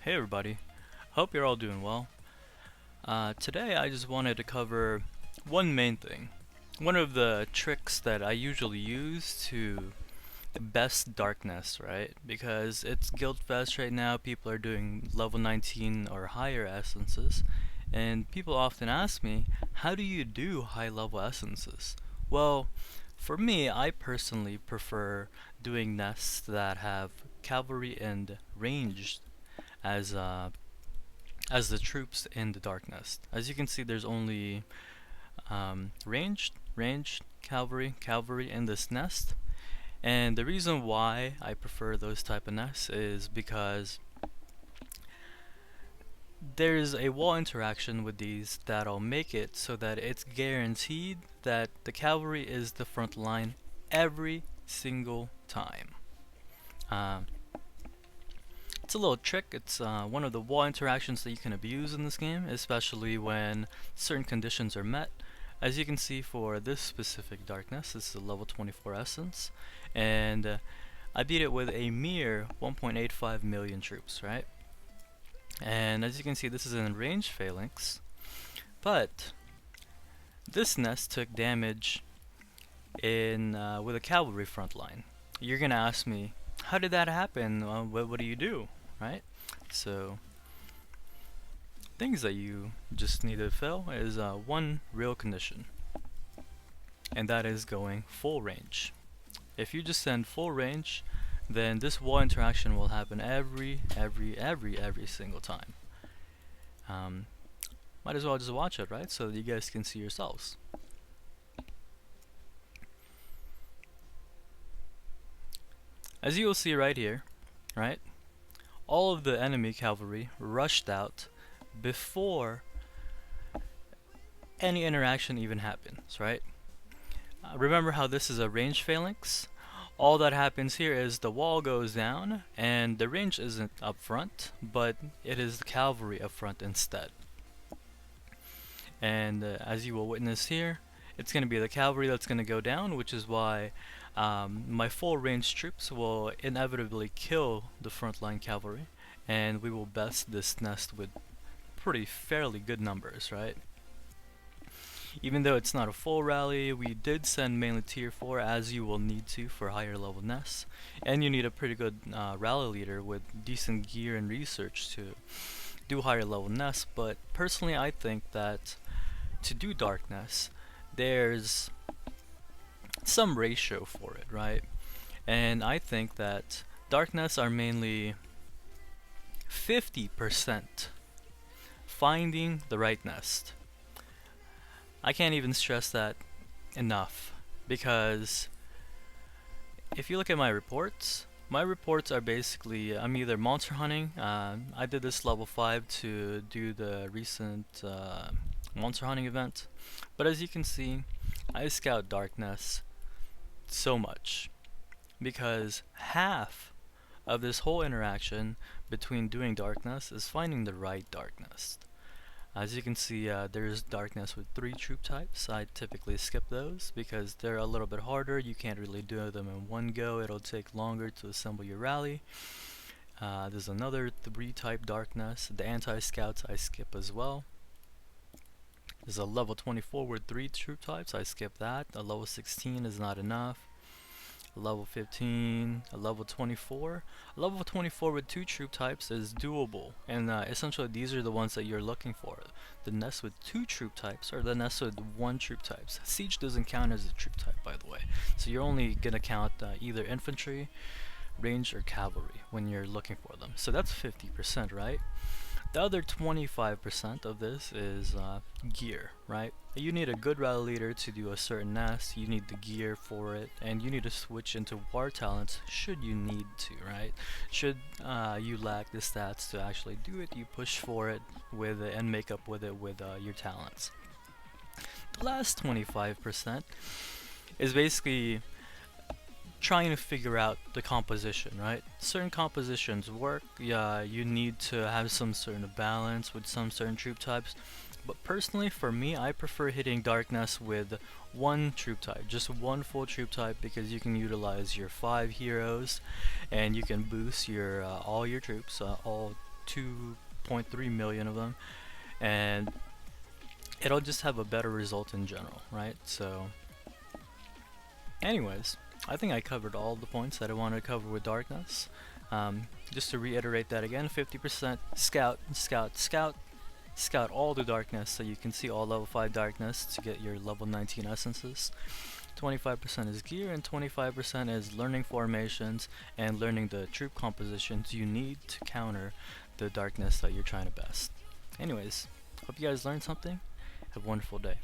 Hey everybody, hope you're all doing well. Today I just wanted to cover one main thing. One of the tricks that I usually use to best Darkness, right? Because it's Guild Fest right now, people are doing level 19 or higher essences, and people often ask me, how do you do high level essences? Well, for me, I personally prefer doing nests that have cavalry and ranged as the troops in the Darkness. As you can see, there's only ranged cavalry in this nest. And the reason why I prefer those type of nests is because there's a wall interaction with these that'll make it so that it's guaranteed that the cavalry is the front line every single time. Um, It's a little trick. It's one of the wall interactions that you can abuse in this game, especially when certain conditions are met. As you can see for this specific Darkness, this is a level 24 essence, and I beat it with a mere 1.85 million troops, right? And as you can see, this is in range phalanx, but this nest took damage in with a cavalry front line. You're gonna ask me, how did that happen? What do you do, right? So things that you just need to fill is one real condition, and that is going full range. If you just send full range, then this wall interaction will happen every single time. Might as well just watch it, right? So that you guys can see yourselves. As you will see right here, right? All of the enemy cavalry rushed out before any interaction even happens, right? Remember how this is a range phalanx? All that happens here is the wall goes down and the range isn't up front, but it is the cavalry up front instead. And as you will witness here, it's going to be the cavalry that's going to go down, which is why my full range troops will inevitably kill the frontline cavalry, and we will best this nest with fairly good numbers, right? Even though it's not a full rally, we did send mainly tier 4 as you will need to for higher level nests, and you need a pretty good rally leader with decent gear and research to do higher level nests. But personally I think that to do Darkness, there's some ratio for it, right? And I think that Darkness are mainly 50% finding the right nest. I can't even stress that enough, because if you look at my reports are basically, I'm either monster hunting. I did this level 5 to do the recent monster hunting event, but as you can see, I scout Darkness so much because half of this whole interaction between doing Darkness is finding the right Darkness. As you can see, there's Darkness with 3 troop types. I typically skip those because they're a little bit harder. You can't really do them in one go. It'll take longer to assemble your rally. There's another 3 type Darkness. The anti-scouts I skip as well. There's a level 24 with 3 troop types. I skip that. A level 16 is not enough. A level 15, a level 24. A level 24 with 2 troop types is doable, and essentially these are the ones that you're looking for. The nest with 2 troop types or the nest with 1 troop types. Siege doesn't count as a troop type, by the way. So you're only gonna count either infantry, range, or cavalry when you're looking for them. So that's 50%, right? The other 25% of this is gear, right? You need a good rally leader to do a certain nest, you need the gear for it, and you need to switch into war talents should you need to, right? Should you lack the stats to actually do it, you push for it with and make up with it with your talents. The last 25% is basically trying to figure out the composition, right? Certain compositions work. Yeah, you need to have some sort of balance with some certain troop types. But personally, for me, I prefer hitting Darkness with 1 troop type, just 1 full troop type, because you can utilize your 5 heroes, and you can boost your all your troops, all 2.3 million of them, and it'll just have a better result in general, right? So anyways, I think I covered all the points that I wanted to cover with Darkness. Just to reiterate that again, 50% scout, scout, scout, scout all the Darkness so you can see all level 5 Darkness to get your level 19 essences. 25% is gear, and 25% is learning formations and learning the troop compositions you need to counter the Darkness that you're trying to best. Anyways, hope you guys learned something. Have a wonderful day.